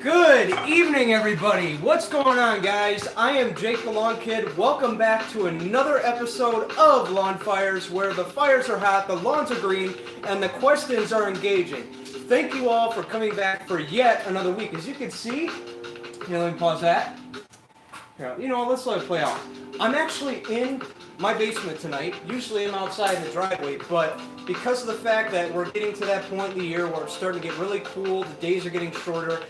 Good evening, everybody. What's going on, guys? I am Jake the Lawn Kid. Welcome back to another episode of Lawnfires, where the fires are hot, the lawns are green, and the questions are engaging. Thank you all for coming back for yet another week. As you can see, here, let me pause that. Here, let's let it play out. I'm actually in my basement tonight. Usually I'm outside in the driveway, but because of the fact that we're getting to that point in the year where it's starting to get really cool, the days are getting shorter,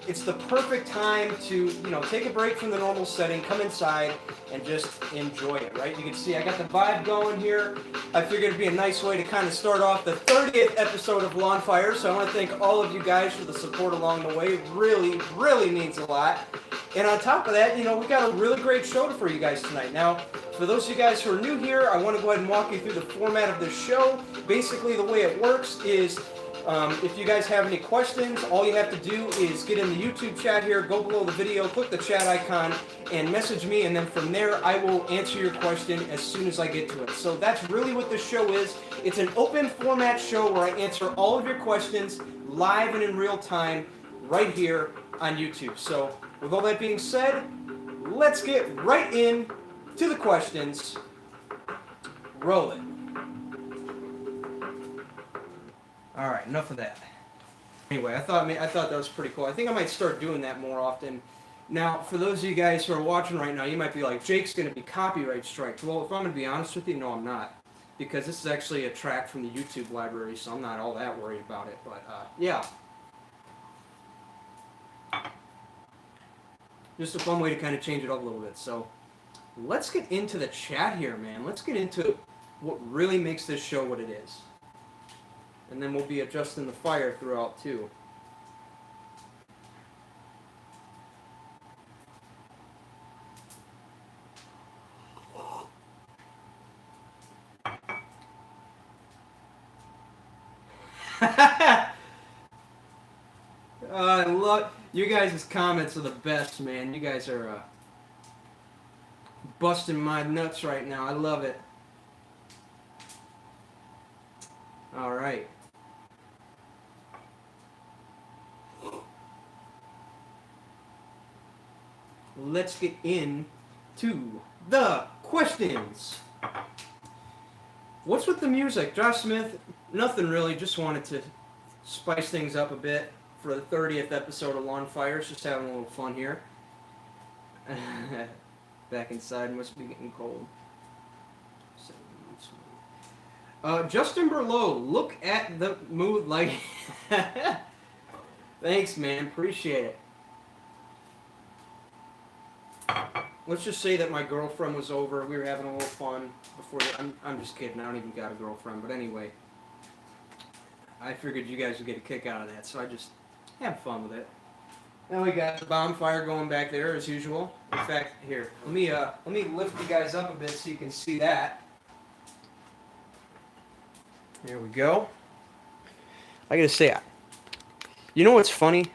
it's the perfect time to, take a break from the normal setting, come inside, and just enjoy it, right? You can see I got the vibe going here. I figured it'd be a nice way to kind of start off the 30th episode of Lawnfire, so I want to thank all of you guys for the support along the way. It really, really means a lot. And on top of that, we got a really great show for you guys tonight. Now, for those of you guys who are new here, I want to go ahead and walk you through the format of this show. Basically, the way it works is if you guys have any questions, all you have to do is get in the YouTube chat here, go below the video, click the chat icon, and message me, and then from there, I will answer your question as soon as I get to it. So that's really what this show is. It's an open format show where I answer all of your questions live and in real time right here on YouTube. So with all that being said, let's get right in to the questions. Roll it. All right, enough of that. Anyway, I thought that was pretty cool. I think I might start doing that more often. Now, for those of you guys who are watching right now, you might be like, Jake's going to be copyright striked. Well, if I'm going to be honest with you, no, I'm not. Because this is actually a track from the YouTube library, so I'm not all that worried about it. But, yeah. Just a fun way to kind of change it up a little bit. So, let's get into the chat here, man. Let's get into what really makes this show what it is. And then we'll be adjusting the fire throughout, too. I love you guys' comments are the best, man. You guys are busting my nuts right now. I love it. All right. Let's get into the questions. What's with the music? Josh Smith, nothing really. Just wanted to spice things up a bit for the 30th episode of Lawnfires. Just having a little fun here. Back inside must be getting cold. Justin Berlow, look at the mood like... Thanks, man. Appreciate it. Let's just say that my girlfriend was over. We were having a little fun before. I'm just kidding. I don't even got a girlfriend. But anyway, I figured you guys would get a kick out of that, so I just have fun with it. Now we got the bonfire going back there as usual. In fact, here, let me lift you guys up a bit so you can see that. There we go. I gotta say, you know what's funny?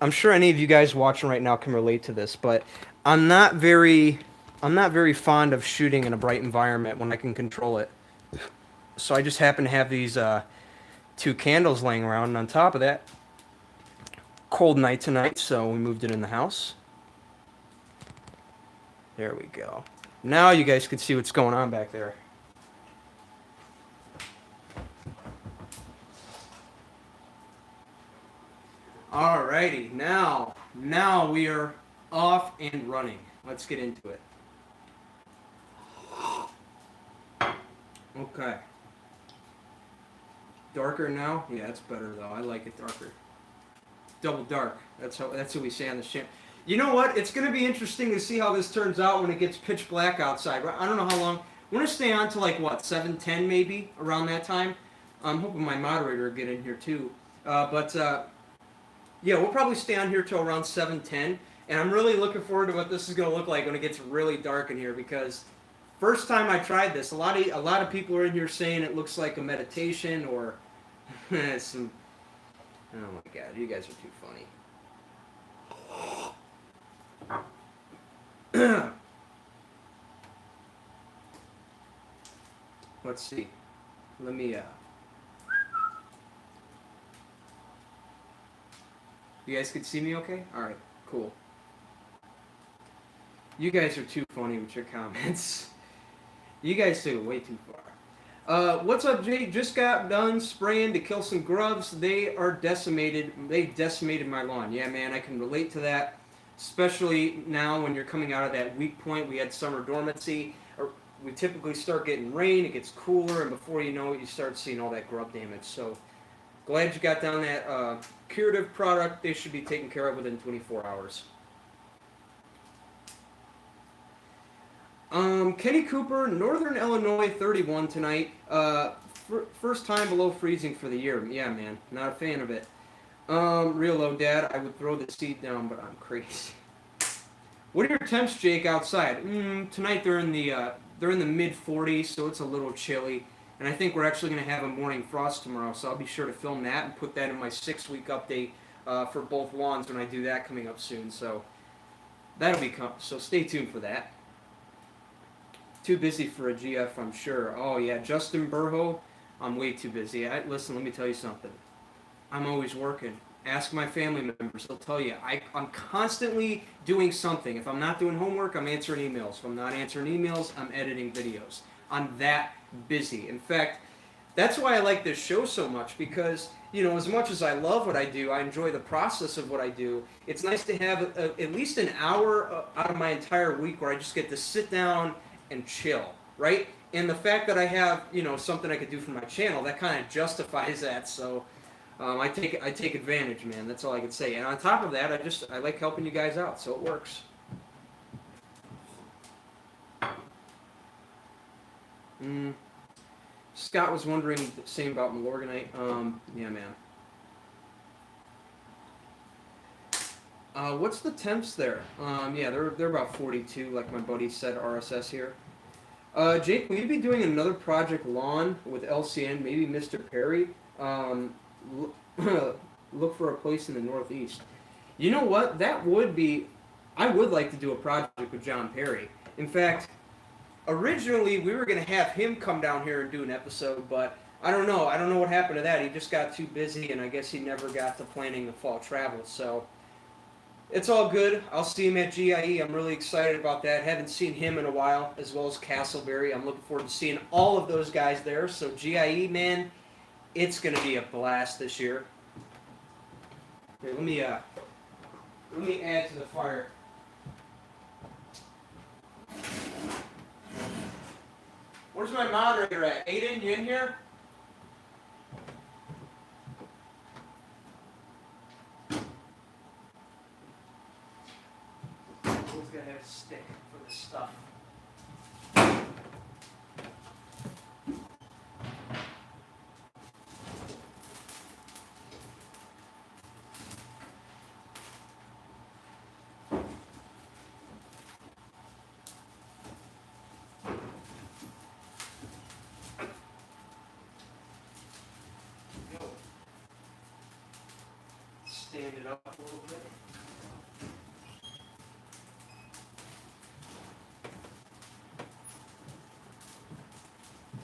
I'm sure any of you guys watching right now can relate to this, but I'm not very fond of shooting in a bright environment when I can control it. So I just happen to have these two candles laying around, and on top of that, cold night tonight, so we moved it in the house. There we go. Now you guys can see what's going on back there. Alrighty, now we are off and running. Let's get into it. Okay. Darker now? Yeah, it's better though. I like it darker. Double dark. That's what we say on the channel. You know what? It's going to be interesting to see how this turns out when it gets pitch black outside. I don't know how long. We're going to stay on to like what, 7:10 maybe around that time. I'm hoping my moderator will get in here too. Yeah, we'll probably stay on here till around 7:10, and I'm really looking forward to what this is going to look like when it gets really dark in here, because first time I tried this, a lot of people are in here saying it looks like a meditation or some. Oh my God, you guys are too funny. Let's see. Let me You guys could see me okay? Alright, cool. You guys are too funny with your comments. You guys took it way too far. What's up, Jake? Just got done spraying to kill some grubs. They are decimated. They decimated my lawn. Yeah, man, I can relate to that. Especially now when you're coming out of that weak point. We had summer dormancy. Or we typically start getting rain. It gets cooler, and before you know it, you start seeing all that grub damage. So glad you got down that curative product. They should be taken care of within 24 hours. Kenny Cooper, Northern Illinois, 31 tonight. First time below freezing for the year. Yeah, man, not a fan of it. Real low, Dad. I would throw the seed down, but I'm crazy. What are your temps, Jake, outside? Tonight they're in the mid 40s, so it's a little chilly. And I think we're actually going to have a morning frost tomorrow, so I'll be sure to film that and put that in my 6-week update for both lawns when I do that coming up soon. So that'll be so stay tuned for that. Too busy for a GF, I'm sure. Oh yeah, Justin Burho, I'm way too busy. Listen, let me tell you something. I'm always working. Ask my family members; they'll tell you. I'm constantly doing something. If I'm not doing homework, I'm answering emails. If I'm not answering emails, I'm editing videos. I'm that busy. In fact, that's why I like this show so much, because as much as I love what I do, I enjoy the process of what I do. It's nice to have at least an hour out of my entire week where I just get to sit down and chill, right? And the fact that I have, something I could do for my channel, that kind of justifies that. So I take advantage, man. That's all I can say. And on top of that, I like helping you guys out, so it works. Scott was wondering the same about Milorganite. Yeah, man. What's the temps there? Yeah, they're about 42, like my buddy said, RSS here. Jake, will you be doing another project lawn with LCN, maybe Mr. Perry? Look for a place in the Northeast. You know what? I would like to do a project with John Perry. In fact, originally we were going to have him come down here and do an episode, but I don't know. I don't know what happened to that. He just got too busy, and I guess he never got to planning the fall travel, so it's all good. I'll see him at GIE. I'm really excited about that. Haven't seen him in a while, as well as Castleberry. I'm looking forward to seeing all of those guys there. So GIE, man, it's going to be a blast this year. Here, let me add to the fire. Where's my moderator at? Aiden, you in here? Always gotta have a stick for this stuff. Stand it up a little bit.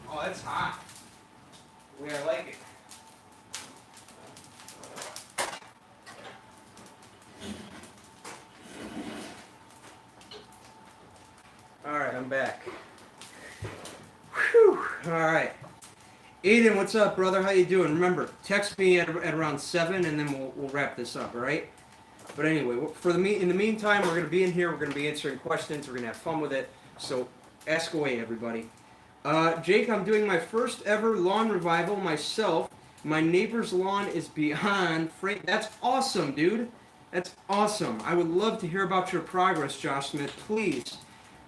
Oh, that's hot. The way I like it. Alright, I'm back. Whew. Alright. Aiden, what's up, brother? How you doing? Remember, text me at around 7, and then we'll wrap this up, all right? But anyway, in the meantime, we're going to be in here. We're going to be answering questions. We're going to have fun with it. So ask away, everybody. Jake, I'm doing my first ever lawn revival myself. My neighbor's lawn is beyond frame. That's awesome, dude. That's awesome. I would love to hear about your progress, Josh Smith. Please,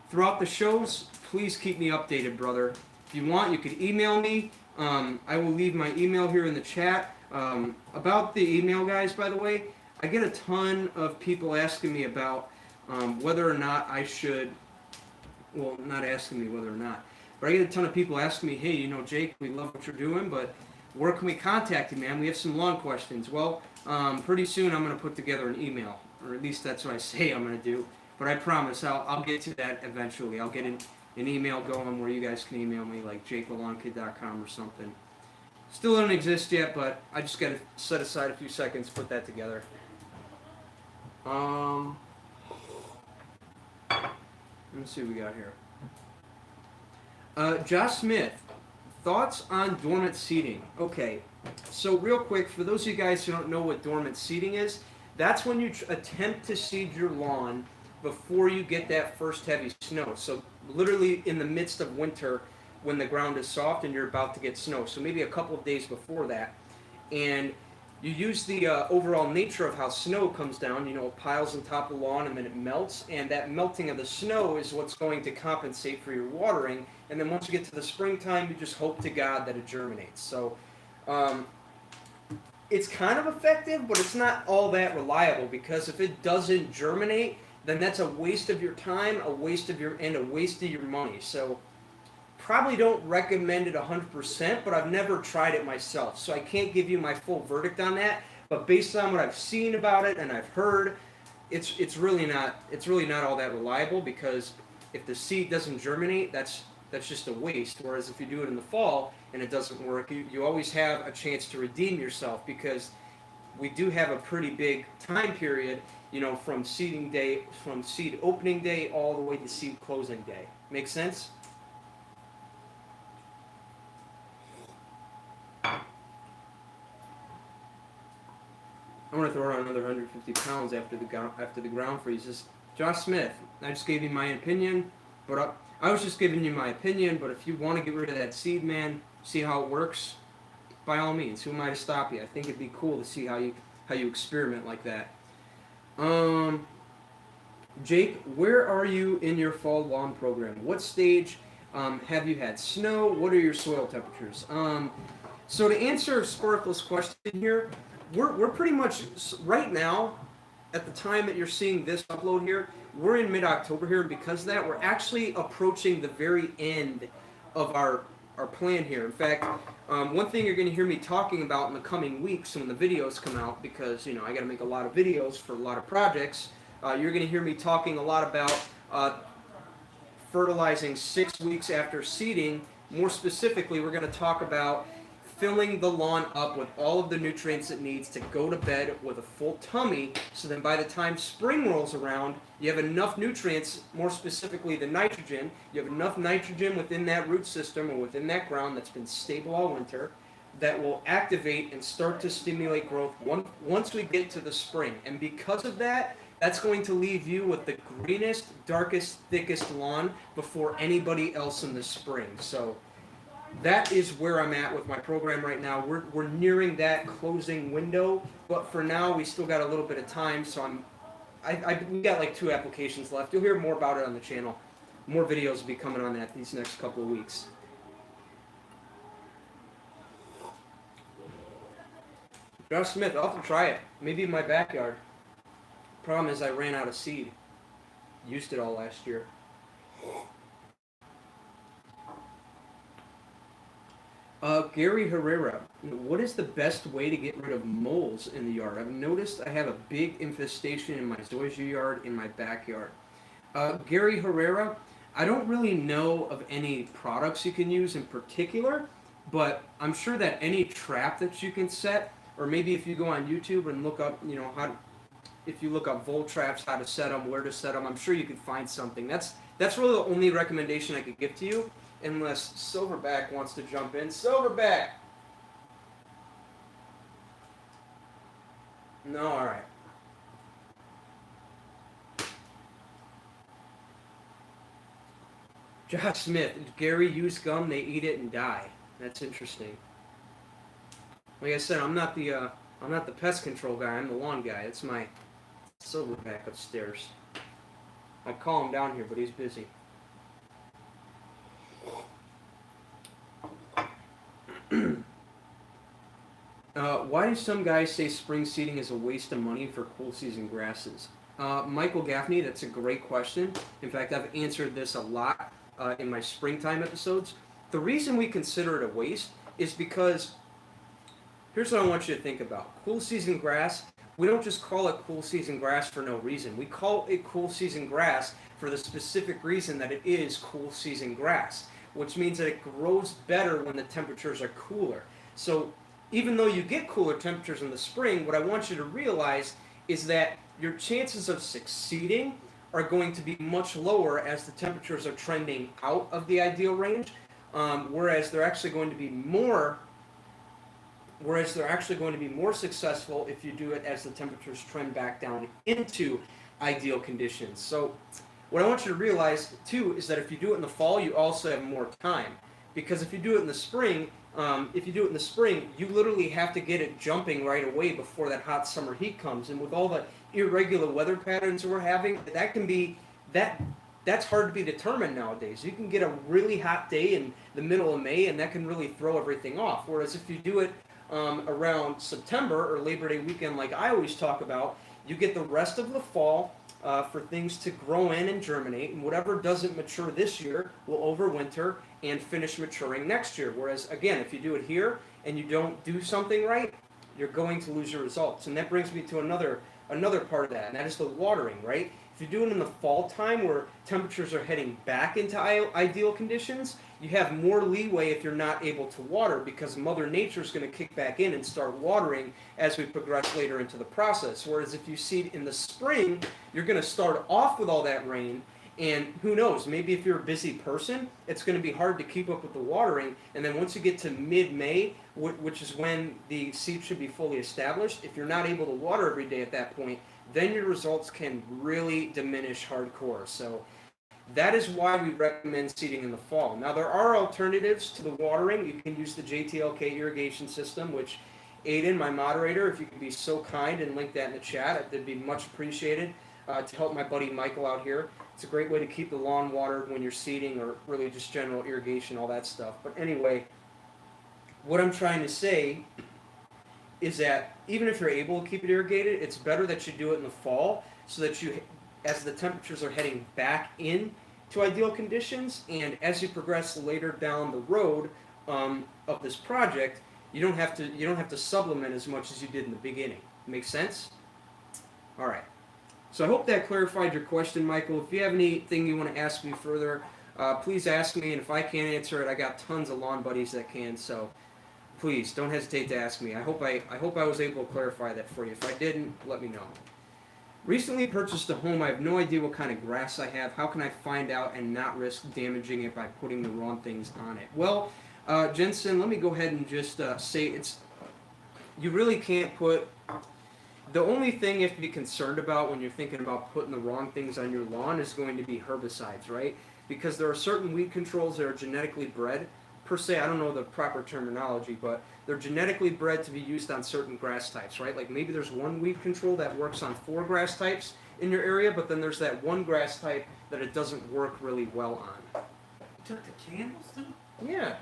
throughout the shows, please keep me updated, brother. If you want, you could email me. I will leave my email here in the chat. About the email, guys, by the way, I get a ton of people asking me about whether or not I should, well, not asking me whether or not, but I get a ton of people asking me, hey, Jake, we love what you're doing, but where can we contact you, man? We have some lawn questions. Well, pretty soon I'm going to put together an email, or at least that's what I say I'm going to do, but I promise I'll get to that eventually. I'll get an email going where you guys can email me, like jakethelawn.com or something. Still don't exist yet, but I just got to set aside a few seconds to put that together. Um, let me see what we got here. Josh Smith, thoughts on dormant seeding? Okay, so real quick, for those of you guys who don't know what dormant seeding is, that's when you attempt to seed your lawn before you get that first heavy snow. So literally in the midst of winter, when the ground is soft and you're about to get snow. So maybe a couple of days before that, and you use the overall nature of how snow comes down. You know, it piles on top of the lawn and then it melts, and that melting of the snow is what's going to compensate for your watering. And then once you get to the springtime, you just hope to God that it germinates. So um, it's kind of effective, but it's not all that reliable, because if it doesn't germinate, then that's a waste of your time, a waste of your money. So probably don't recommend it 100%, but I've never tried it myself, so I can't give you my full verdict on that. But based on what I've seen about it and I've heard, it's really not all that reliable, because if the seed doesn't germinate, that's just a waste. Whereas if you do it in the fall and it doesn't work, you always have a chance to redeem yourself, because we do have a pretty big time period, you know, from seed opening day all the way to seed closing day. Make sense? I'm gonna throw around another 150 pounds after the ground freezes. Josh Smith, I just gave you my opinion, but I was just giving you my opinion. But if you want to get rid of that seed, man, see how it works, by all means. Who am I to stop you? I think it'd be cool to see how you experiment like that. Um, Jake, where are you in your fall lawn program? What stage have you had snow? What are your soil temperatures? So to answer Sparkle's question here, we're pretty much right now, at the time that you're seeing this upload here, we're in mid-October here, and because of that, we're actually approaching the very end of our plan here. In fact, one thing you're going to hear me talking about in the coming weeks when the videos come out, because you know I got to make a lot of videos for a lot of projects, you're going to hear me talking a lot about fertilizing 6 weeks after seeding. More specifically, we're going to talk about filling the lawn up with all of the nutrients it needs to go to bed with a full tummy, so then by the time spring rolls around, you have enough nutrients, more specifically the nitrogen, you have enough nitrogen within that root system or within that ground that's been stable all winter, that will activate and start to stimulate growth once we get to the spring. And because of that, that's going to leave you with the greenest, darkest, thickest lawn before anybody else in the spring. So that is where I'm at with my program right now. We're nearing that closing window, but for now we still got a little bit of time. So we got like 2 applications left. You'll hear more about it on the channel. More videos will be coming on that these next couple of weeks. Josh Smith, I'll have to try it. Maybe in my backyard. Problem is I ran out of seed. Used it all last year. Gary Herrera, what is the best way to get rid of moles in the yard? I've noticed I have a big infestation in my zoysia yard in my backyard. Gary Herrera, I don't really know of any products you can use in particular, but I'm sure that any trap that you can set, or maybe if you go on YouTube and look up, you know, if you look up vole traps, how to set them, where to set them, I'm sure you could find something. That's really the only recommendation I could give to you. Unless Silverback wants to jump in. Silverback! No, alright. Josh Smith, Gary used gum, they eat it and die. That's interesting. Like I said, I'm not the pest control guy, I'm the lawn guy. It's my Silverback upstairs. I'd call him down here, but he's busy. Why do some guys say spring seeding is a waste of money for cool season grasses? Michael Gaffney, that's a great question. In fact, I've answered this a lot in my springtime episodes. The reason we consider it a waste is because, here's what I want you to think about. Cool season grass, we don't just call it cool season grass for no reason. We call it cool season grass for the specific reason that it is cool season grass, which means that it grows better when the temperatures are cooler. So even though you get cooler temperatures in the spring, what I want you to realize is that your chances of succeeding are going to be much lower as the temperatures are trending out of the ideal range, whereas they're actually going to be more successful if you do it as the temperatures trend back down into ideal conditions. So what I want you to realize too is that if you do it in the fall, you also have more time, because if you do it in the spring, you literally have to get it jumping right away before that hot summer heat comes. And with all the irregular weather patterns we're having, that's hard to be determined nowadays. You can get a really hot day in the middle of May, and that can really throw everything off. Whereas if you do it around September or Labor Day weekend, like I always talk about, you get the rest of the fall for things to grow in and germinate, and whatever doesn't mature this year will overwinter and finish maturing next year. Whereas, again, if you do it here and you don't do something right, you're going to lose your results. And that brings me to another part of that, and that is the watering, right? If you do it in the fall time where temperatures are heading back into ideal conditions, you have more leeway if you're not able to water, because Mother Nature is going to kick back in and start watering as we progress later into the process. Whereas if you seed in the spring, you're going to start off with all that rain, and who knows, maybe if you're a busy person, it's going to be hard to keep up with the watering, and then once you get to mid-May, which is when the seed should be fully established, if you're not able to water every day at that point, then your results can really diminish hardcore. So that is why we recommend seeding in the fall. Now, there are alternatives to the watering. You can use the JTLK irrigation system, which Aiden, my moderator, if you could be so kind and link that in the chat, that'd be much appreciated to help my buddy Michael out here. It's a great way to keep the lawn watered when you're seeding, or really just general irrigation, all that stuff. But anyway, what I'm trying to say is that even if you're able to keep it irrigated, it's better that you do it in the fall, so that you, as the temperatures are heading back in to ideal conditions, and as you progress later down the road of this project, you don't have to supplement as much as you did in the beginning. Make sense? All right. So I hope that clarified your question, Michael. If you have anything you want to ask me further, please ask me, and if I can't answer it, I got tons of lawn buddies that can. So please don't hesitate to ask me. I hope I was able to clarify that for you. If I didn't, let me know. Recently purchased a home. I have no idea what kind of grass I have. How can I find out and not risk damaging it by putting the wrong things on it? Well, Jensen, let me go ahead and just say you really can't put. The only thing you have to be concerned about when you're thinking about putting the wrong things on your lawn is going to be herbicides, right? Because there are certain weed controls that are genetically bred, per se. I don't know the proper terminology, but they're genetically bred to be used on certain grass types, right? Like maybe there's one weed control that works on 4 grass types in your area, but then there's that one grass type that it doesn't work really well on. You took the candles too? Yeah.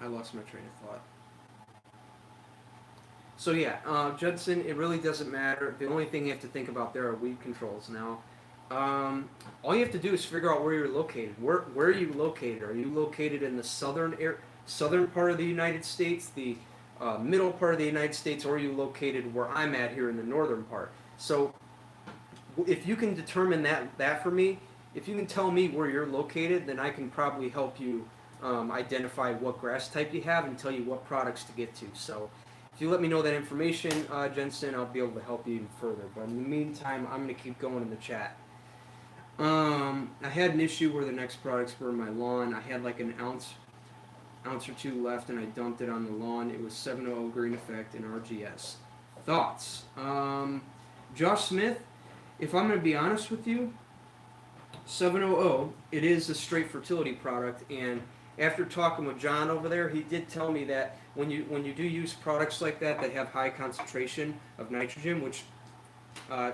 I lost my train of thought. So yeah, Judson, it really doesn't matter. The only thing you have to think about there are weed controls. Now, all you have to do is figure out where you're located. Where are you located? Are you located in the southern part of the United States, the middle part of the United States, or are you located where I'm at here in the northern part? So if you can determine that for me, if you can tell me where you're located, then I can probably help you identify what grass type you have and tell you what products to get to. So if you let me know that information, Jensen, I'll be able to help you even further. But in the meantime, I'm going to keep going in the chat. I had an issue where the next products were in my lawn. I had like an ounce or two left, and I dumped it on the lawn. It was 700 Green Effect and RGS. Thoughts? Josh Smith, if I'm going to be honest with you, 700, it is a straight fertility product, and after talking with John over there, he did tell me that when you do use products like that have high concentration of nitrogen, which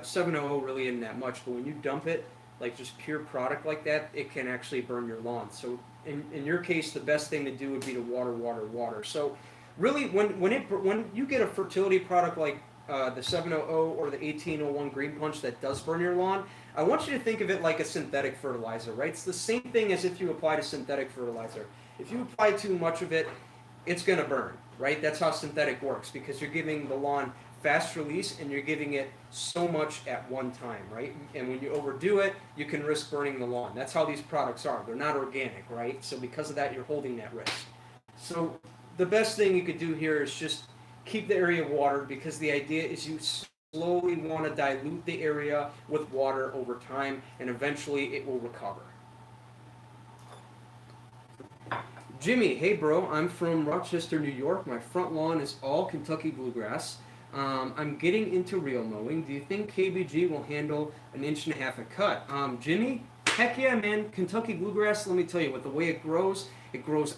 700 really isn't that much, but when you dump it, like just pure product like that, it can actually burn your lawn. So in your case, the best thing to do would be to water. So really, when you get a fertility product like the 700 or the 1801 Green Punch that does burn your lawn, I want you to think of it like a synthetic fertilizer, right? It's the same thing as if you apply to synthetic fertilizer. If you apply too much of it, it's going to burn, right? That's how synthetic works, because you're giving the lawn fast release, and you're giving it so much at one time, right? And when you overdo it, you can risk burning the lawn. That's how these products are. They're not organic, right? So because of that, you're holding that risk. So the best thing you could do here is just keep the area watered, because the idea is you slowly want to dilute the area with water over time, and eventually it will recover. Jimmy, hey bro, I'm from Rochester, New York. My front lawn is all Kentucky bluegrass. I'm getting into real mowing. Do you think KBG will handle an inch and a half a cut? Jimmy, heck yeah, man. Kentucky bluegrass, let me tell you, with the way it grows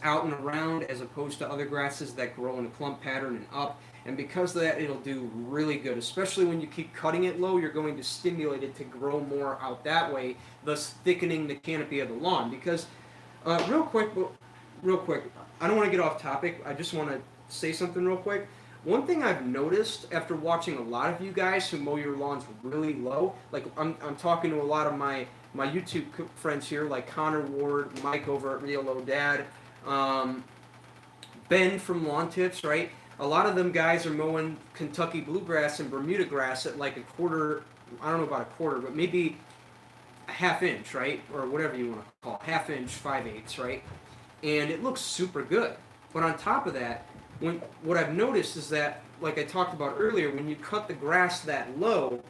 out and around as opposed to other grasses that grow in a clump pattern and up. And because of that, it'll do really good. Especially when you keep cutting it low, you're going to stimulate it to grow more out that way, thus thickening the canopy of the lawn. Because, real quick, I don't want to get off topic. I just want to say something real quick. One thing I've noticed after watching a lot of you guys who mow your lawns really low, like I'm talking to a lot of my YouTube friends here, like Connor Ward, Mike over at Real Low Dad, Ben from Lawn Tips, right? A lot of them guys are mowing Kentucky bluegrass and Bermuda grass at like a quarter, I don't know about a quarter, but maybe a half inch, right? Or whatever you want to call it, half inch, 5/8, right? And it looks super good. But on top of that, what I've noticed is that, like I talked about earlier, when you cut the grass that low,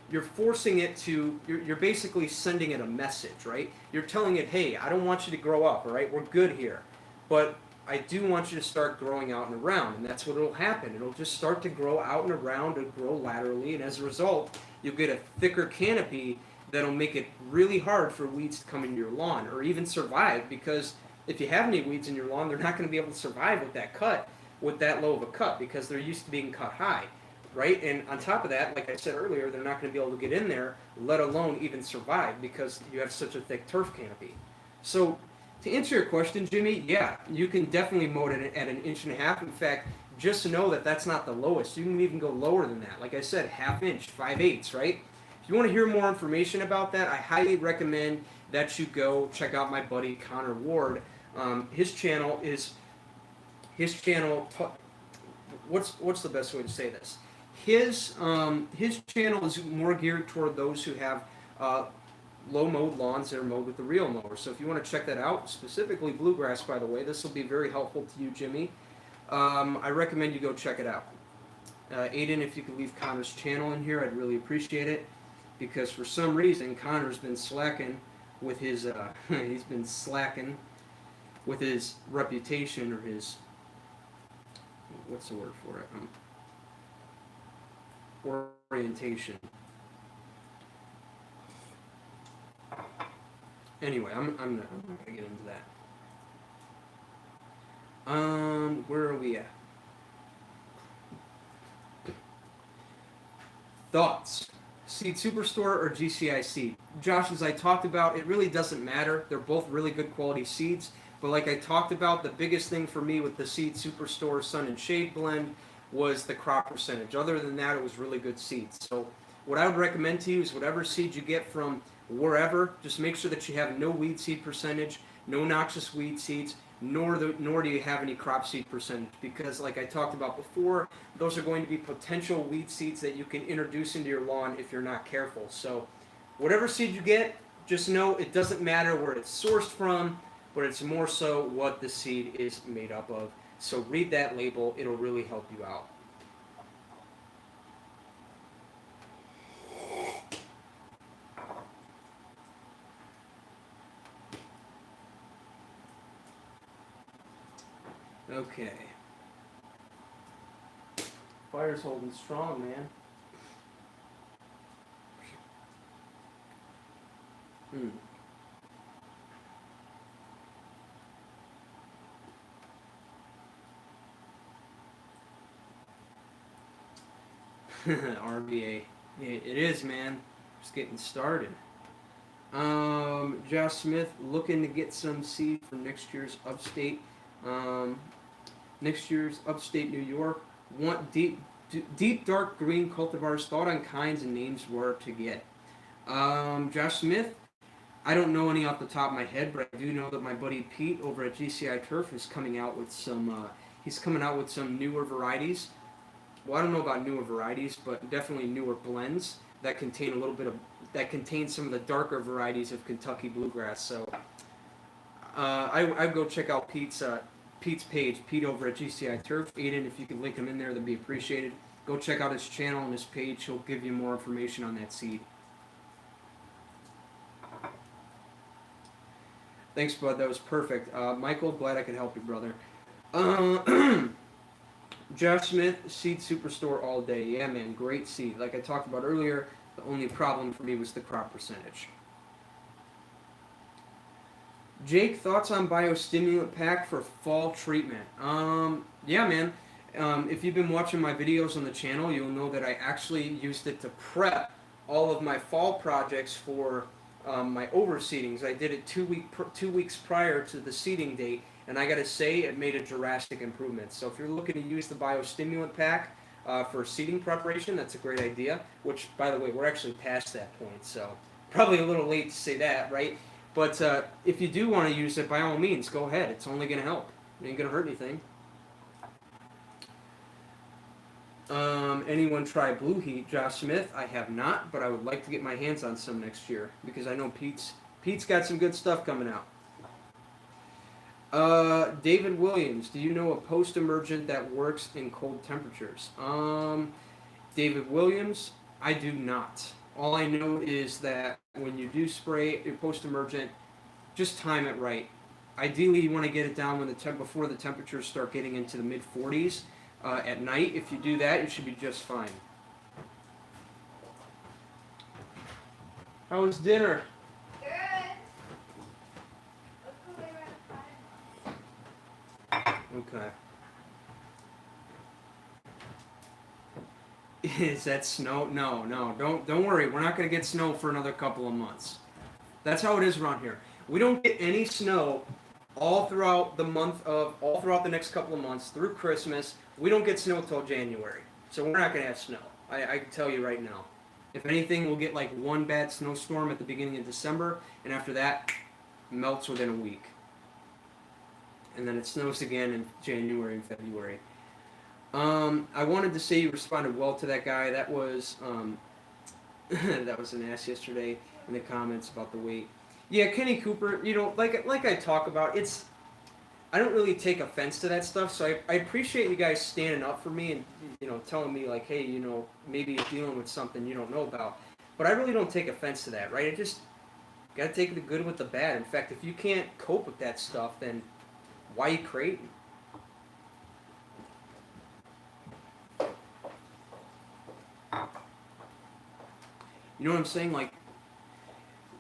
you're forcing it to, you're basically sending it a message, right? You're telling it, hey, I don't want you to grow up, all right? We're good here. But I do want you to start growing out and around, and that's what will happen. It'll just start to grow out and around and grow laterally, and as a result, you'll get a thicker canopy that'll make it really hard for weeds to come into your lawn or even survive, because if you have any weeds in your lawn, they're not going to be able to survive with that cut, with that low of a cut, because they're used to being cut high, right? And on top of that, like I said earlier, they're not going to be able to get in there, let alone even survive, because you have such a thick turf canopy. So to answer your question, Jimmy, yeah, you can definitely mow it at an inch and a half. In fact, just know that that's not the lowest. You can even go lower than that. Like I said, half inch, 5/8, right? If you want to hear more information about that, I highly recommend that you go check out my buddy Connor Ward. His channel is what's the best way to say this? His channel is more geared toward those who have low mowed lawns that are mowed with the reel mower. So if you want to check that out, specifically bluegrass, by the way, this will be very helpful to you, Jimmy. I recommend you go check it out. Aiden, if you could leave Connor's channel in here, I'd really appreciate it, because for some reason Connor's been slacking with his he's been slacking with his reputation, or his, what's the word for it? Orientation. Anyway, I'm not gonna get into that. Where are we at? Thoughts? Seed Superstore or GCI seed? Josh, as I talked about, it really doesn't matter. They're both really good quality seeds. But like I talked about, the biggest thing for me with the Seed Superstore Sun and Shade blend was the crop percentage. Other than that, it was really good seeds. So what I would recommend to you is whatever seed you get from wherever, just make sure that you have no weed seed percentage, no noxious weed seeds, nor do you have any crop seed percentage, because like I talked about before, those are going to be potential weed seeds that you can introduce into your lawn if you're not careful. So whatever seed you get, just know it doesn't matter where it's sourced from, but it's more so what the seed is made up of. So read that label, it'll really help you out. Okay. Fire's holding strong, man. RBA. It is, man. Just getting started. Josh Smith looking to get some seed for next year's upstate. New York. Want deep dark green cultivars. Thought on kinds and names where to get. Josh Smith. I don't know any off the top of my head, but I do know that my buddy Pete over at GCI Turf is coming out with some. He's coming out with some newer varieties. well, I don't know about newer varieties, but definitely newer blends that contain that contain some of the darker varieties of Kentucky bluegrass. So I'd go check out Pete's page, Pete over at GCI Turf. Aiden, if you could link him in there, that'd be appreciated. Go check out his channel and his page. He'll give you more information on that seed. Thanks, bud. That was perfect. Michael, glad I could help you, brother. Jeff Smith, Seed Superstore all day. Yeah, man, great seed. Like I talked about earlier, the only problem for me was the crop percentage. Jake, thoughts on biostimulant pack for fall treatment? Yeah, man. If you've been watching my videos on the channel, you'll know that I actually used it to prep all of my fall projects for my overseedings. I did it 2 weeks prior to the seeding date, and I gotta say, it made a drastic improvement. So if you're looking to use the biostimulant pack for seeding preparation, that's a great idea. Which, by the way, we're actually past that point, so probably a little late to say that, right? But if you do want to use it, by all means, go ahead. It's only going to help. It ain't going to hurt anything. Anyone try Blue Heat? Josh Smith, I have not, but I would like to get my hands on some next year because I know Pete's got some good stuff coming out. David Williams, do you know a post-emergent that works in cold temperatures? David Williams, I do not. All I know is that when you do spray your post-emergent, just time it right. Ideally, you want to get it down when before the temperatures start getting into the mid-40s at night. If you do that, you should be just fine. How was dinner? Good. Let's go later Okay. Is that snow? No, don't worry. We're not going to get snow for another couple of months. That's how it is around here. We don't get any snow all throughout the next couple of months through Christmas. We don't get snow till January, so we're not going to have snow. I can tell you right now. If anything, we'll get like one bad snowstorm at the beginning of December, and after that, melts within a week, and then it snows again in January and February. I wanted to say you responded well to that guy. That was that was an ass yesterday in the comments about the weight. Yeah, Kenny Cooper. You know, like I talk about, I don't really take offense to that stuff. So I appreciate you guys standing up for me and telling me like, hey, maybe you're dealing with something you don't know about. But I really don't take offense to that, right? I just gotta take the good with the bad. In fact, if you can't cope with that stuff, then why are you creating? You know what I'm saying?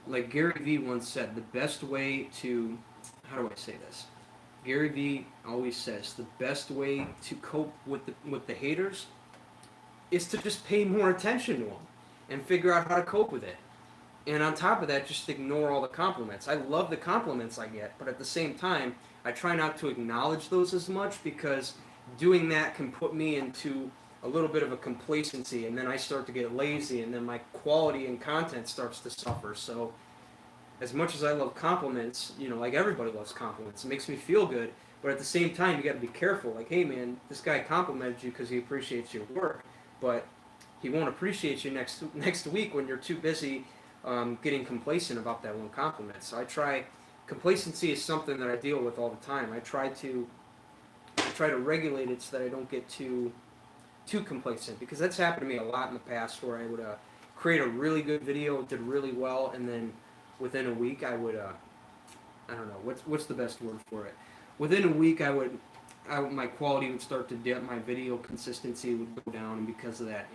Like Gary Vee once said, the best way to, how do I say this? Gary Vee always says the best way to cope with the haters is to just pay more attention to them and figure out how to cope with it. And on top of that, just ignore all the compliments. I love the compliments I get, but at the same time, I try not to acknowledge those as much because doing that can put me into a little bit of a complacency, and then I start to get lazy, and then my quality and content starts to suffer. So as much as I love compliments, like everybody loves compliments, it makes me feel good, but at the same time, you got to be careful. Like, hey man, this guy complimented you because he appreciates your work, but he won't appreciate you next week when you're too busy getting complacent about that one compliment. So complacency is something that I deal with all the time. I try to regulate it so that I don't get too complacent, because that's happened to me a lot in the past where I would create a really good video, did really well, and then within a week I would I don't know what's the best word for it. Within a week my quality would start to dip, my video consistency would go down, and because of that,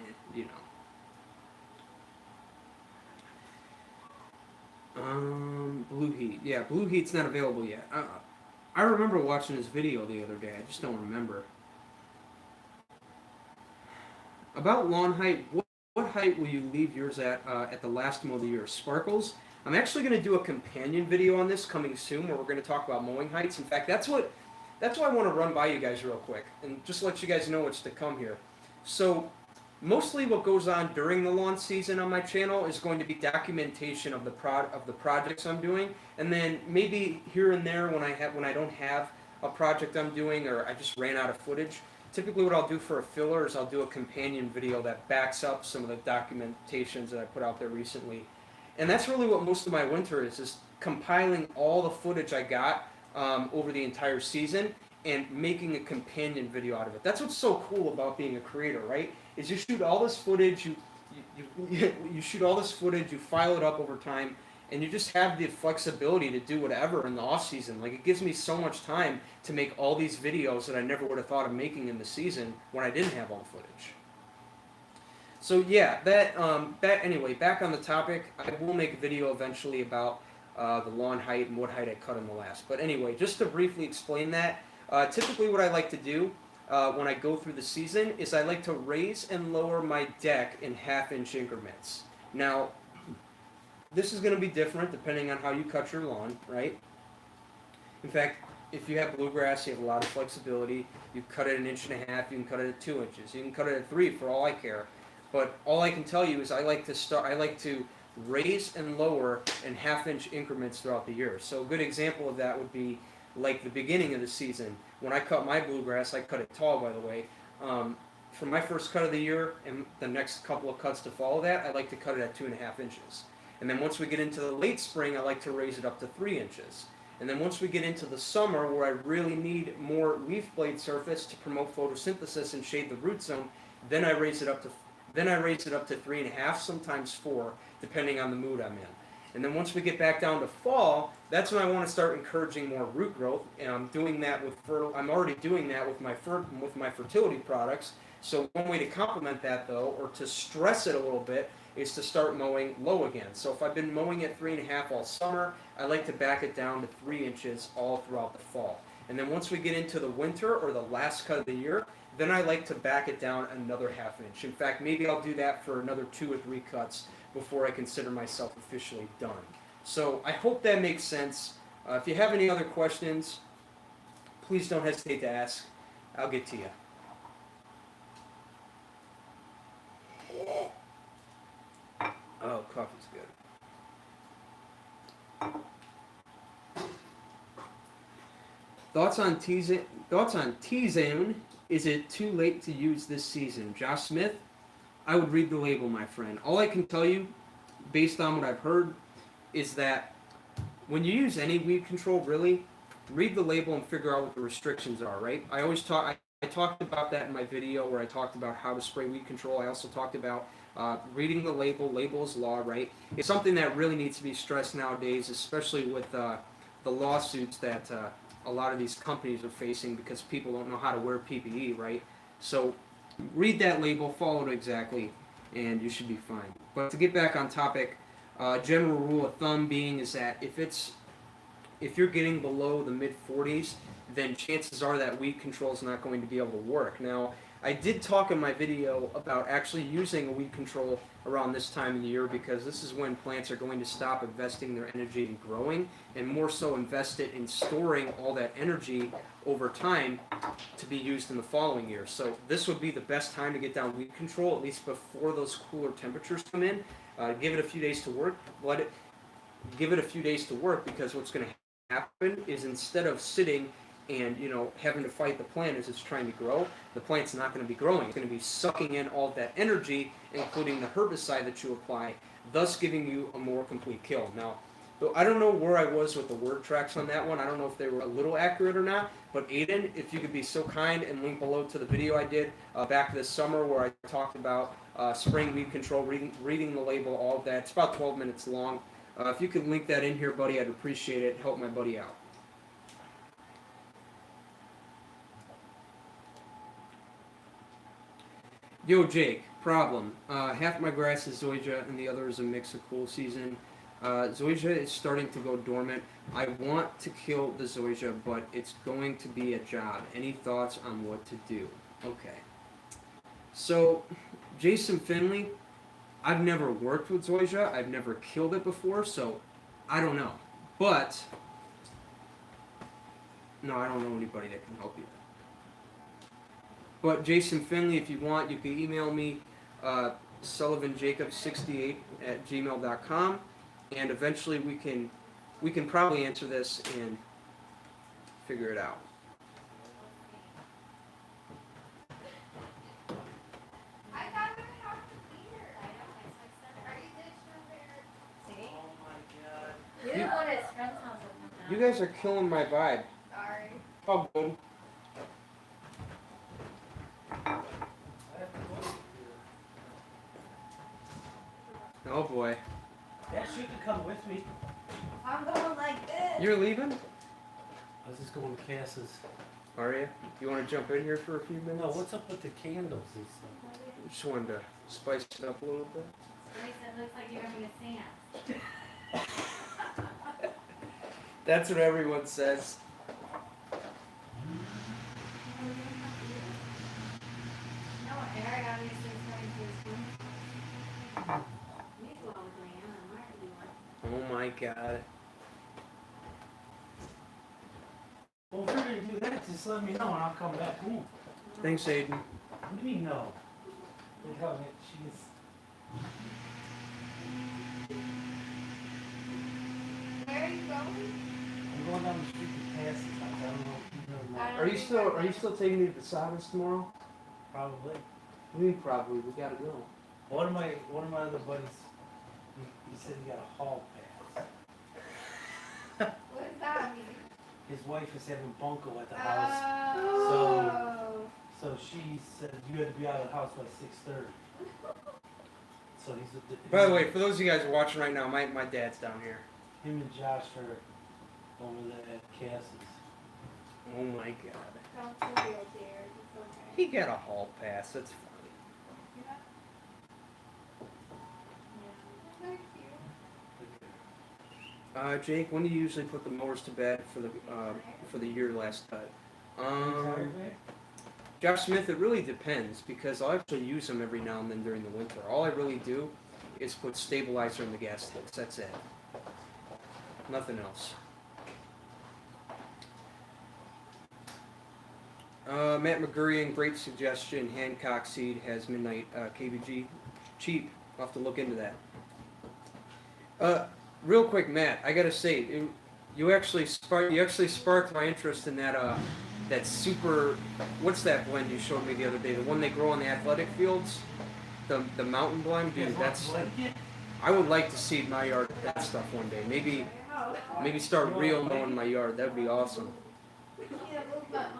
Blue Heat. Yeah, Blue Heat's not available yet. I remember watching this video the other day. I just don't remember. About lawn height, what height will you leave yours at the last mow of the year? Sparkles? I'm actually going to do a companion video on this coming soon where we're going to talk about mowing heights. In fact, that's why I want to run by you guys real quick and just let you guys know what's to come here. So mostly what goes on during the lawn season on my channel is going to be documentation of the projects I'm doing, and then maybe here and there when I don't have a project I'm doing or I just ran out of footage, typically what I'll do for a filler is I'll do a companion video that backs up some of the documentations that I put out there recently. And that's really what most of my winter is compiling all the footage I got over the entire season and making a companion video out of it. That's what's so cool about being a creator, right? Is you shoot all this footage, you shoot all this footage, you file it up over time, and you just have the flexibility to do whatever in the off season. Like, it gives me so much time to make all these videos that I never would have thought of making in the season when I didn't have all the footage. So yeah, that anyway, back on the topic, I will make a video eventually about the lawn height and what height I cut in the last. But anyway, just to briefly explain that, typically what I like to do when I go through the season is I like to raise and lower my deck in 1/2-inch increments. Now, this is going to be different depending on how you cut your lawn, right? In fact, if you have bluegrass, you have a lot of flexibility. You cut it 1.5 inches, you can cut it at 2 inches, you can cut it at 3 for all I care. But all I can tell you is I like to raise and lower in 1/2-inch increments throughout the year. So a good example of that would be like the beginning of the season. When I cut my bluegrass, I cut it tall, by the way. For my first cut of the year and the next couple of cuts to follow that, I like to cut it at 2.5 inches. And then once we get into the late spring, I like to raise it up to 3 inches. And then once we get into the summer, where I really need more leaf blade surface to promote photosynthesis and shade the root zone, then I raise it up to 3.5, sometimes 4, depending on the mood I'm in. And then once we get back down to fall, that's when I want to start encouraging more root growth. And I'm doing that I'm already doing that with my fertility products. So one way to complement that, though, or to stress it a little bit, is to start mowing low again. So if I've been mowing at 3.5 all summer, I like to back it down to 3 inches all throughout the fall. And then once we get into the winter or the last cut of the year, then I like to back it down another 1/2 inch. In fact, maybe I'll do that for another 2 or 3 cuts before I consider myself officially done. So I hope that makes sense. If you have any other questions, please don't hesitate to ask. I'll get to you. Oh, coffee's good. Thoughts on T-Zone? Is it too late to use this season? Josh Smith, I would read the label, my friend. All I can tell you, based on what I've heard, is that when you use any weed control, really, read the label and figure out what the restrictions are, right? I talked about that in my video where I talked about how to spray weed control. I also talked about reading the label. Label is law, right? It's something that really needs to be stressed nowadays, especially with the lawsuits that a lot of these companies are facing because people don't know how to wear PPE, right? So read that label, follow it exactly, and you should be fine. But to get back on topic, general rule of thumb being is that if you're getting below the mid-40s, then chances are that weed control is not going to be able to work. Now, I did talk in my video about actually using a weed control around this time of the year because this is when plants are going to stop investing their energy in growing and more so invest it in storing all that energy over time to be used in the following year. So this would be the best time to get down weed control, at least before those cooler temperatures come in. Give it a few days to work. Give it a few days to work because what's going to happen is instead of sitting and having to fight the plant as it's trying to grow, the plant's not going to be growing. It's going to be sucking in all that energy, including the herbicide that you apply, thus giving you a more complete kill. Now, I don't know where I was with the word tracks on that one. I don't know if they were a little accurate or not, but Aiden, if you could be so kind and link below to the video I did back this summer where I talked about spraying weed control, reading the label, all of that. It's about 12 minutes long. If you could link that in here, buddy, I'd appreciate it. Help my buddy out. Yo, Jake, problem. Half my grass is zoysia and the other is a mix of cool season. Zoysia is starting to go dormant. I want to kill the zoysia, but it's going to be a job. Any thoughts on what to do? Okay. So, Jason Finley, I've never worked with zoysia. I've never killed it before, so I don't know. But, no, I don't know anybody that can help you. But Jason Finley, if you want, you can email me, sullivanjacob68@gmail.com, and eventually we can probably answer this and figure it out. You guys are killing my vibe. Sorry. Oh, good. Oh boy. Yeah, she could come with me. I'm going like this. You're leaving? I was just going to Cass's. Are you? You want to jump in here for a few minutes? No, what's up with the candles and stuff? Just wanted to spice it up a little bit. It looks like you're having a seance. That's what everyone says. No, Eric obviously is going to his room. You go with Leanne and Mark, you want. Oh my god. Well, if you're going to do that, just let me know and I'll come back home. Thanks, Aiden. What do you mean no? Look how she's... Where are you going? I'm going down the street to Cass's house. I don't know if you know I that. don't Are you still taking me to the Sabbath tomorrow? Probably. I mean, probably. We gotta go. One of my other buddies, he said he got a hall pass. What does that mean? His wife is having bunko at the house. Oh. So she said you had to be out of the house by 6:30. So he's. By the way, for those of you guys who are watching right now, my dad's down here. Him and Josh are over there at Cass's. Oh my god. Don't feel real, dear. It's okay. He got a hall pass. That's funny. Yeah. Thank you. Jake, when do you usually put the mowers to bed for the year last cut? Josh Smith, it really depends because I'll actually use them every now and then during the winter. All I really do is put stabilizer in the gas tanks. That's it. Nothing else. Matt McGurrian, great suggestion. Hancock seed has midnight KBG. Cheap. I'll have to look into that. Real quick, Matt, I gotta say, you actually sparked my interest in that super. What's that blend you showed me the other day? The one they grow on the athletic fields, the mountain blend, dude. That's. I would like to seed my yard with that stuff one day. Maybe start real mowing my yard. That'd be awesome. Yeah, move my arm.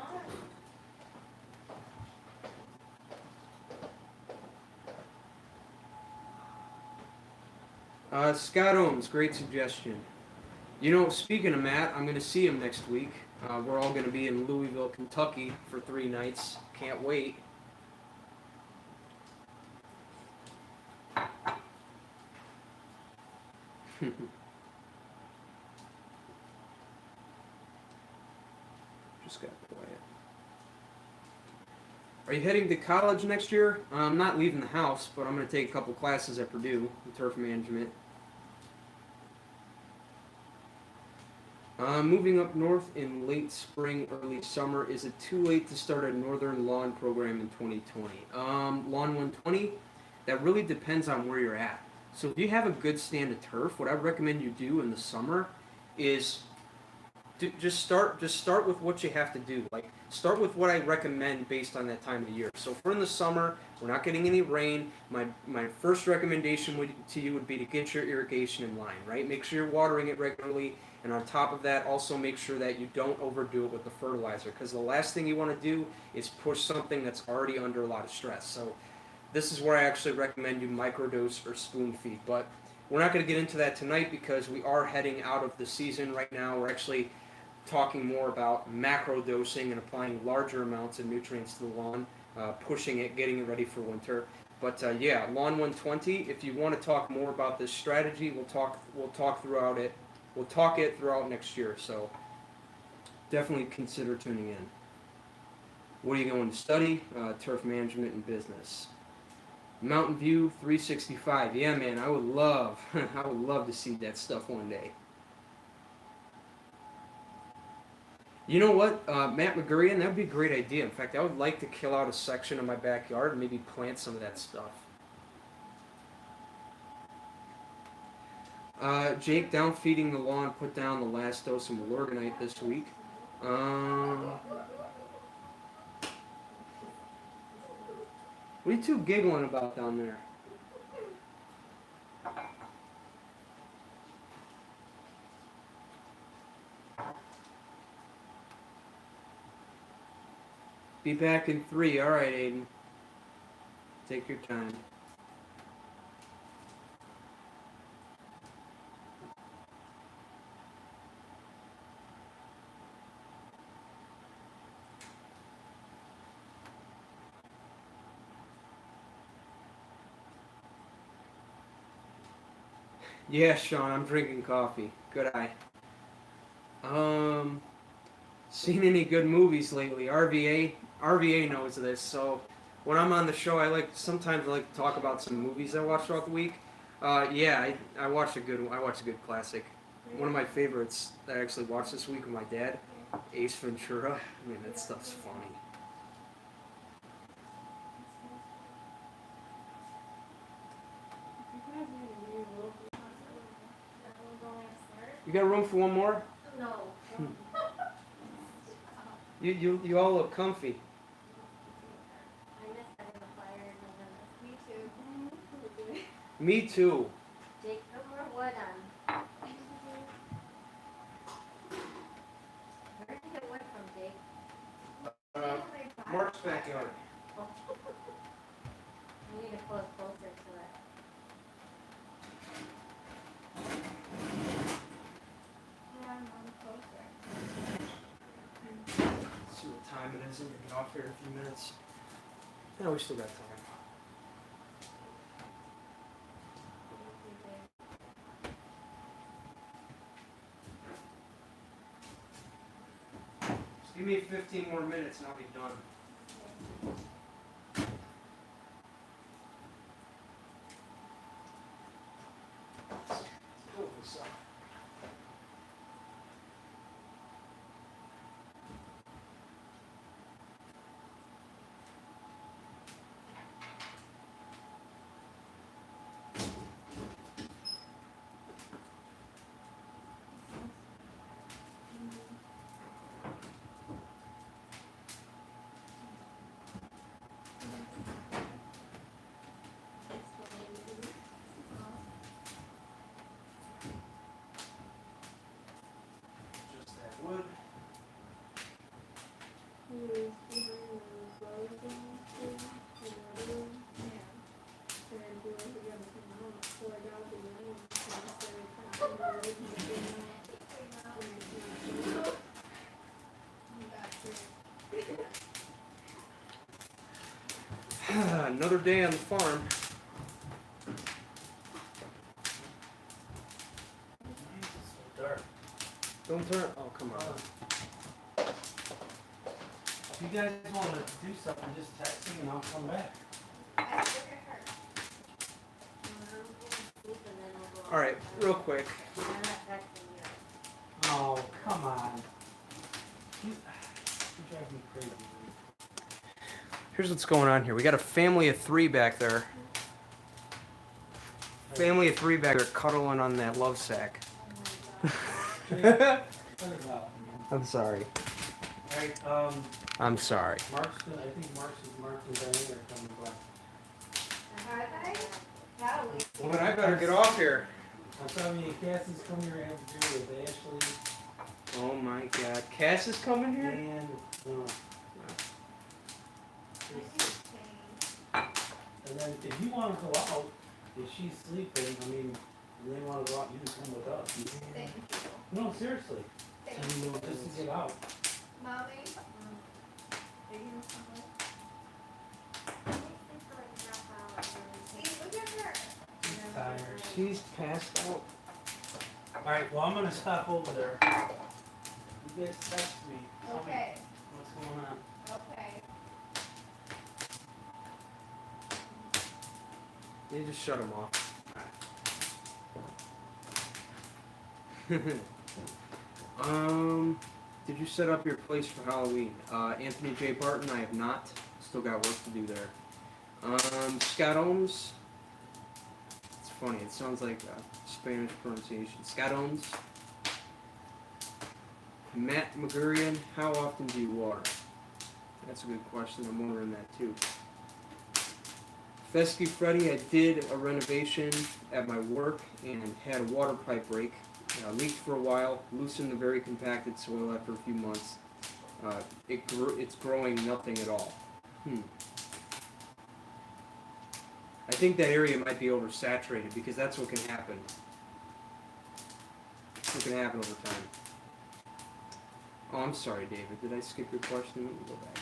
Scott Ohms, great suggestion. You know, speaking of Matt, I'm going to see him next week. We're all going to be in Louisville, Kentucky for 3 nights. Can't wait. Just got quiet. Are you heading to college next year? I'm not leaving the house, but I'm going to take a couple classes at Purdue in turf management. Moving up north in late spring, early summer. Is it too late to start a northern lawn program in 2020? Lawn 120, that really depends on where you're at. So if you have a good stand of turf, what I recommend you do in the summer is just start with what you have to do. Like, start with what I recommend based on that time of the year. So if we're in the summer, we're not getting any rain, my first recommendation to you would be to get your irrigation in line, right? Make sure you're watering it regularly, and on top of that, also make sure that you don't overdo it with the fertilizer, because the last thing you want to do is push something that's already under a lot of stress. So this is where I actually recommend you microdose or spoon feed, but we're not going to get into that tonight because we are heading out of the season right now. We're actually talking more about macro dosing and applying larger amounts of nutrients to the lawn, pushing it, getting it ready for winter. But yeah, Lawn 120. If you want to talk more about this strategy, we'll talk throughout it. We'll talk it throughout next year. So definitely consider tuning in. What are you going to study? Turf management and business. Mountain View 365. Yeah, man, I would love to see that stuff one day. You know what, Matt McGurrian, that would be a great idea. In fact, I would like to kill out a section of my backyard and maybe plant some of that stuff. Jake, down feeding the lawn, put down the last dose of Milorganite this week. What are you two giggling about down there? Be back in 3. All right, Aiden. Take your time. Yeah, Sean, I'm drinking coffee. Good eye. Seen any good movies lately? RVA knows this. So when I'm on the show, I sometimes I like to talk about some movies I watched throughout the week. Yeah, I watched a good classic. One of my favorites that I actually watched this week with my dad, Ace Ventura. I mean, that stuff's funny. You got room for one more? No. You all look comfy. I missed having a fire in November. Me too. Me too. Jake, no more wood on. Where did you get wood from, Jake? Mark's backyard. We need to close closer to it. Yeah, I'm closer. See what time it is. I'm gonna get off here in a few minutes. No, we still got time. Just give me 15 more minutes and I'll be done. Let's go with this up. Just that wood. Another day on the farm. It's so dark. Don't turn. Oh, come on. If you guys want to do something, just text me and I'll come back. All right, real quick. I'm not texting you. Oh, come on. You drive me crazy, dude. Here's what's going on here. We got a family of 3 back there. Family of 3 back there cuddling on that love sack. Cut it out, man. I'm sorry. Alright, I'm sorry. I think Mark and Diane are coming back. Are they? Probably. Well, then I better get off here. I'm telling you, Cassie's coming here to have to do with Ashley Oh my God. Cass is coming here? and, and then if you want to go out, if she's sleeping, I mean, and they want to go out, you can come with us. Thank you. No, seriously. Just to get out. Mommy? Are you gonna come with? See, look at her. She's tired. She's passed out. Alright, well, I'm gonna stop over there. You guys text me. Tell me Okay, what's going on. okay. You just shut him off. Did you set up your place for Halloween? Anthony J. Barton, I have not. Still got work to do there. Scott Ohms. It's funny, it sounds like Spanish pronunciation. Scott Ohms. Matt McGurian, how often do you water? That's a good question, I'm wondering that too. Fescue Freddy, I did a renovation at my work and had a water pipe break. Leaked for a while, loosened the very compacted soil after a few months. It's growing nothing at all. I think that area might be oversaturated because that's what can happen. What can happen over time. Oh, I'm sorry, David. Did I skip your question? Let me go back.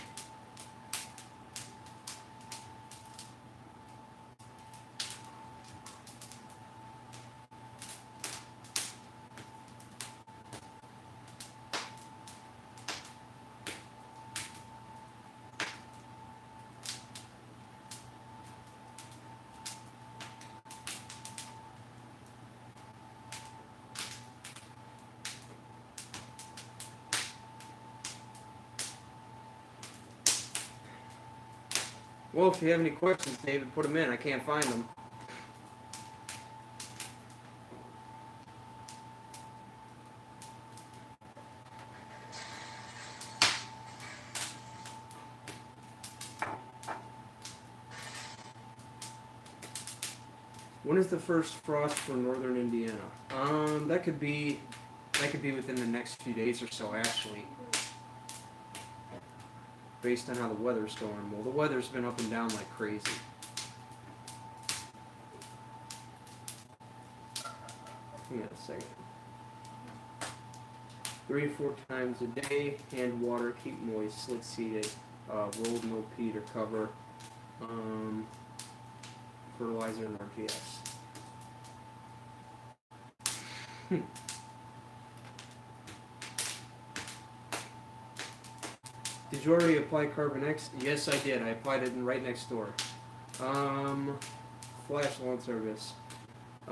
Well, if you have any questions, David, put them in. I can't find them. When is the first frost for northern Indiana? That could be within the next few days or so, actually. Based on how the weather's going. Well, the weather's been up and down like crazy. Hang on a second. 3 to 4 times a day. Hand water, keep moist, slick seeded, rolled no peat or cover, fertilizer and RPS. Did you already apply Carbon X? Yes, I did. I applied it right next door. Flash lawn service.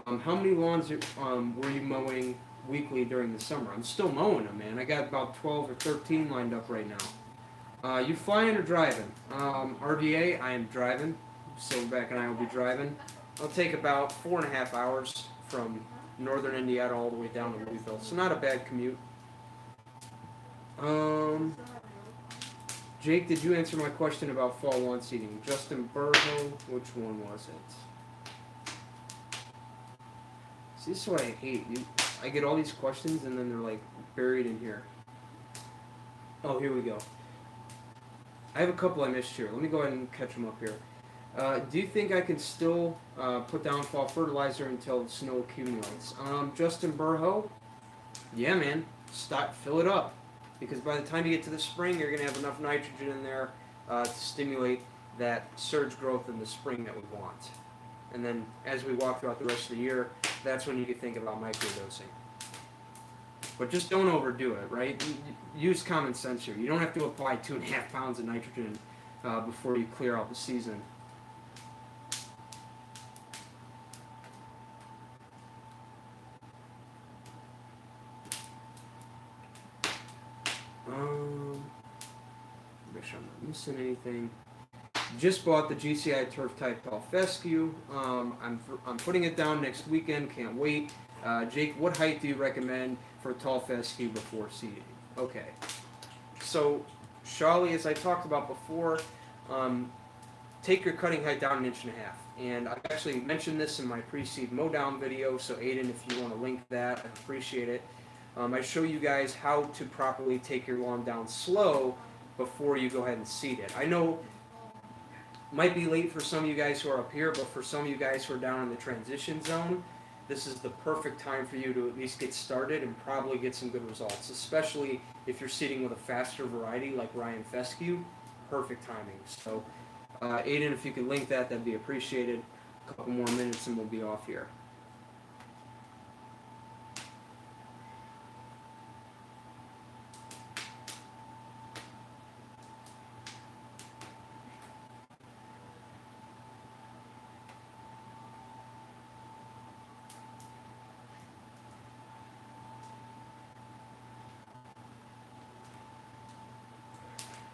How many lawns were you mowing weekly during the summer? I'm still mowing them, man. I got about 12 or 13 lined up right now. You flying or driving? RVA, I am driving. Silverback and I will be driving. It'll take about 4.5 hours from northern Indiana all the way down to Louisville. So not a bad commute. Jake, did you answer my question about fall lawn seeding? Justin Burho, which one was it? See, this is what I hate. I get all these questions and then they're like buried in here. Oh, here we go. I have a couple I missed here. Let me go ahead and catch them up here. Do you think I can still put down fall fertilizer until the snow accumulates? Justin Burho? Yeah, man. Fill it up. Because by the time you get to the spring, you're going to have enough nitrogen in there to stimulate that surge growth in the spring that we want. And then as we walk throughout the rest of the year, that's when you can think about microdosing. But just don't overdo it, right? Use common sense here. You don't have to apply 2.5 pounds of nitrogen before you clear out the season. Make sure I'm not missing anything. Just bought the GCI Turf Type Tall Fescue. I'm putting it down next weekend. Can't wait. Jake, what height do you recommend for tall fescue before seeding? Okay. So, Shawley, as I talked about before, take your cutting height down 1.5 inches. And I've actually mentioned this in my pre-seed mow down video, so Aiden, if you want to link that, I'd appreciate it. I show you guys how to properly take your lawn down slow before you go ahead and seed it. I know it might be late for some of you guys who are up here, but for some of you guys who are down in the transition zone, this is the perfect time for you to at least get started and probably get some good results, especially if you're seeding with a faster variety like Ryan Fescue. Perfect timing. So, Aiden, if you could link that, that'd be appreciated. A couple more minutes and we'll be off here.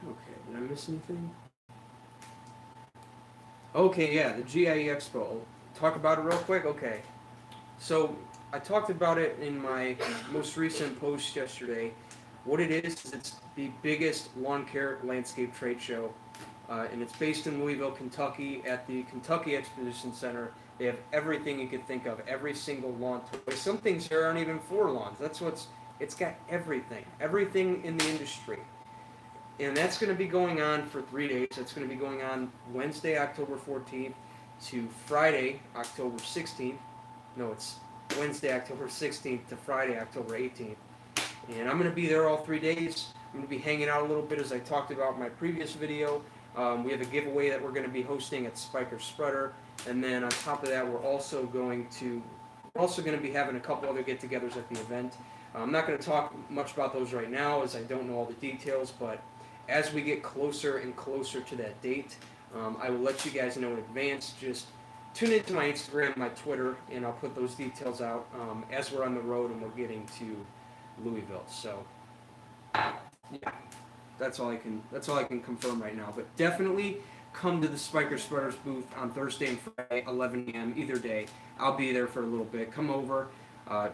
Okay, did I miss anything? Okay, yeah, the GIE Expo. Talk about it real quick? Okay. So, I talked about it in my most recent post yesterday. What it is it's the biggest lawn care landscape trade show, and it's based in Louisville, Kentucky, at the Kentucky Exposition Center. They have everything you could think of, every single lawn toy. Some things here aren't even for lawns. It's got everything in the industry. And that's going to be going on for 3 days. It's going to be going on Wednesday, October 14th to Friday, October 16th. No, it's Wednesday, October 16th to Friday, October 18th. And I'm going to be there all 3 days. I'm going to be hanging out a little bit as I talked about in my previous video. We have a giveaway that we're going to be hosting at Spiker Spreader. And then on top of that, we're also going to be having a couple other get-togethers at the event. I'm not going to talk much about those right now as I don't know all the details, but as we get closer and closer to that date, I will let you guys know in advance. Just tune into my Instagram, my Twitter, and I'll put those details out as we're on the road and we're getting to Louisville. So, yeah, that's all I can confirm right now. But definitely come to the Spiker Spreaders booth on Thursday and Friday, 11 a.m. either day. I'll be there for a little bit. Come over,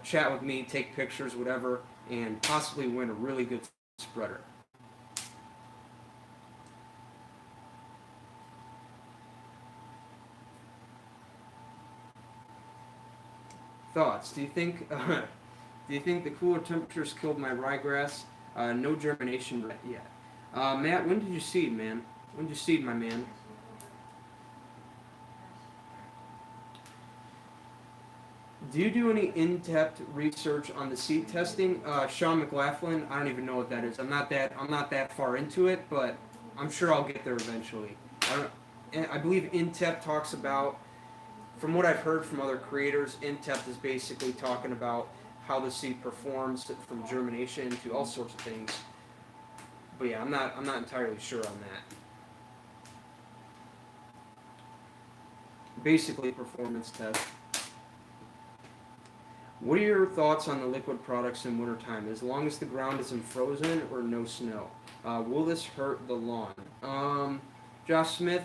chat with me, take pictures, whatever, and possibly win a really good spreader. Thoughts? Do you think the cooler temperatures killed my ryegrass? No germination yet. Matt, when did you seed, man? When did you seed, my man? Do you do any in-depth research on the seed testing? Sean McLaughlin, I don't even know what that is. I'm not that far into it, but I'm sure I'll get there eventually. I believe in-depth talks about, from what I've heard from other creators, in-depth is basically talking about how the seed performs from germination to all sorts of things. But yeah, I'm not entirely sure on that. Basically, performance test. What are your thoughts on the liquid products in wintertime? As long as the ground isn't frozen or no snow, will this hurt the lawn? Josh Smith,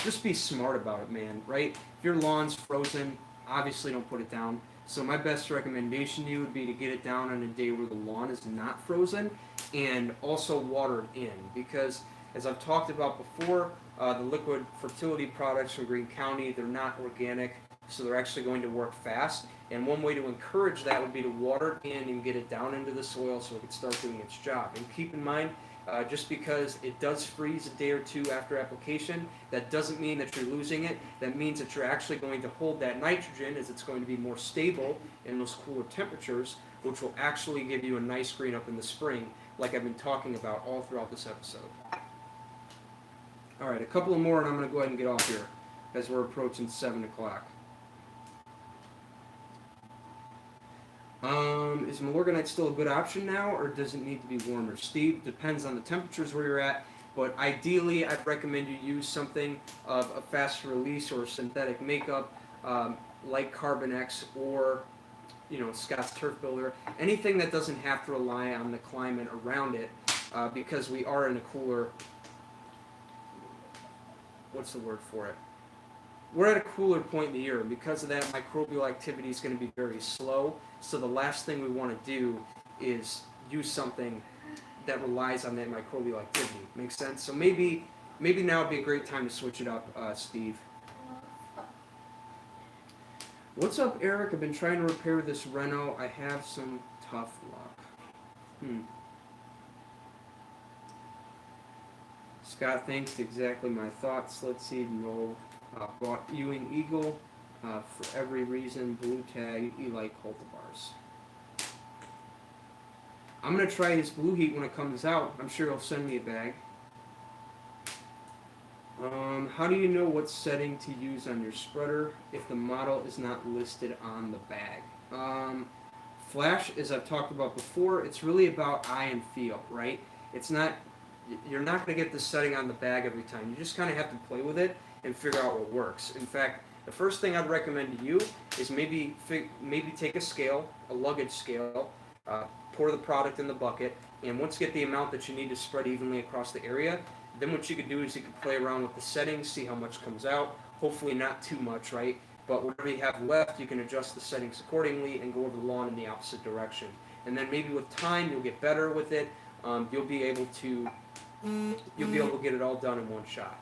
just be smart about it, man. Right? If your lawn's frozen, obviously don't put it down. So my best recommendation to you would be to get it down on a day where the lawn is not frozen, and also water it in, because as I've talked about before, the liquid fertility products from Greene County, they're not organic, so they're actually going to work fast. And one way to encourage that would be to water it in and get it down into the soil so it can start doing its job. And keep in mind, just because it does freeze a day or two after application, that doesn't mean that you're losing it. That means that you're actually going to hold that nitrogen, as it's going to be more stable in those cooler temperatures, which will actually give you a nice green up in the spring, like I've been talking about all throughout this episode. All right, a couple of more and I'm going to go ahead and get off here as we're approaching 7 o'clock. Is Milorganite still a good option now, or does it need to be warmer? Steve, depends on the temperatures where you're at, but ideally I'd recommend you use something of a faster release or a synthetic makeup like Carbonex or Scott's Turf Builder, anything that doesn't have to rely on the climate around it, because we are in a cooler, what's the word for it? We're at a cooler point in the year, and because of that, microbial activity is going to be very slow. So the last thing we want to do is use something that relies on that microbial activity. Makes sense? So maybe now would be a great time to switch it up, Steve. What's up, Eric? I've been trying to repair this Renault. I have some tough luck. Scott, thanks. Exactly my thoughts. Let's see. No. Bought Ewing Eagle for every reason. Blue tag. Eli cultivars. I'm going to try his Blue Heat when it comes out. I'm sure he'll send me a bag. How do you know what setting to use on your spreader if the model is not listed on the bag? Flash, as I've talked about before, it's really about eye and feel, right? You're not going to get the setting on the bag every time. You just kind of have to play with it and figure out what works. In fact, the first thing I'd recommend to you is maybe take a scale, a luggage scale, pour the product in the bucket, and once you get the amount that you need to spread evenly across the area, then what you could do is you could play around with the settings, see how much comes out. Hopefully not too much, right? But whatever you have left, you can adjust the settings accordingly and go over the lawn in the opposite direction. And then maybe with time, you'll get better with it. You'll be able to get it all done in one shot.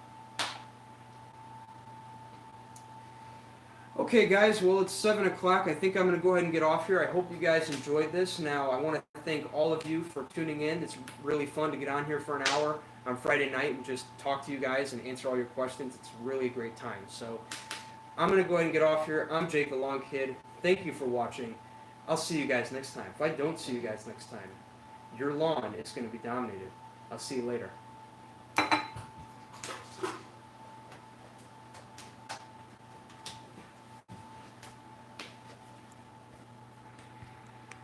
Okay, guys, well, it's 7 o'clock. I think I'm going to go ahead and get off here. I hope you guys enjoyed this. Now, I want to thank all of you for tuning in. It's really fun to get on here for an hour on Friday night and just talk to you guys and answer all your questions. It's really a great time. So, I'm going to go ahead and get off here. I'm Jake the Lawn Kid. Thank you for watching. I'll see you guys next time. If I don't see you guys next time, your lawn is going to be dominated. I'll see you later.